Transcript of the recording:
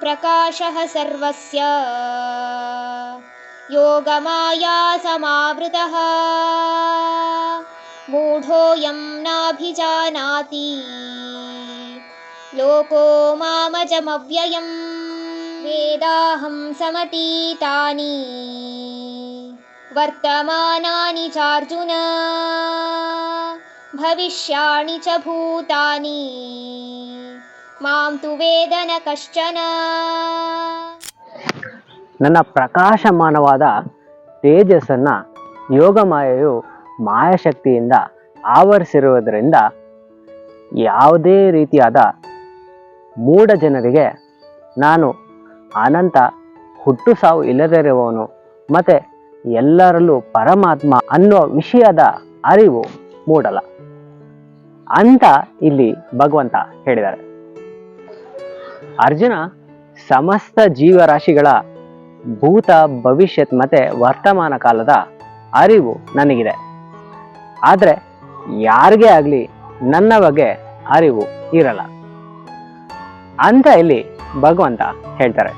ಪ್ರಕಾಶಃ ಸರ್ವಸ್ಯ ಯೋಗಮಾಯಾ ಸಮಾವೃತಃ ಮೂಢೋಯಂ ನಾಭಿಜಾನಾತಿ ಲೋಕೋ ಮಾಮಜಮವ್ಯಯಂ ವೇದಾಹಂ ಸಮತೀತಾನಿ ವರ್ತಮಾನಾನಿ ಚಾರ್ಜುನ ಭವಿಷ್ಯಾಣಿ ಚ ಭೂತಾನಿ ಮಾಂ ತು ವೇದ ನ ಕಶ್ಚನ. ನನ್ನ ಪ್ರಕಾಶಮಾನವಾದ ತೇಜಸ್ಸನ್ನು ಯೋಗಮಾಯೆಯು ಮಾಯಾಶಕ್ತಿಯಿಂದ ಆವರಿಸಿರುವುದರಿಂದ ಯಾವುದೇ ರೀತಿಯಾದ ಮೂಢ ಜನರಿಗೆ ನಾನು ಅನಂತ ಹುಟ್ಟು ಸಾವು ಇಲ್ಲದಿರುವವನು ಮತ್ತು ಎಲ್ಲರಲ್ಲೂ ಪರಮಾತ್ಮ ಅನ್ನೋ ವಿಷಯದ ಅರಿವು ಮೂಡಲ್ಲ ಅಂತ ಇಲ್ಲಿ ಭಗವಂತ ಹೇಳಿದ್ದಾರೆ. ಅರ್ಜುನ, ಸಮಸ್ತ ಜೀವರಾಶಿಗಳ ಭೂತ, ಭವಿಷ್ಯತ್ ಮತ್ತು ವರ್ತಮಾನ ಕಾಲದ ಅರಿವು ನನಗಿದೆ. ಆದರೆ ಯಾರಿಗೇ ಆಗಲಿ ನನ್ನ ಬಗ್ಗೆ ಅರಿವು ಇರಲ್ಲ ಅಂತ ಇಲ್ಲಿ ಭಗವಂತ ಹೇಳ್ತಾರೆ.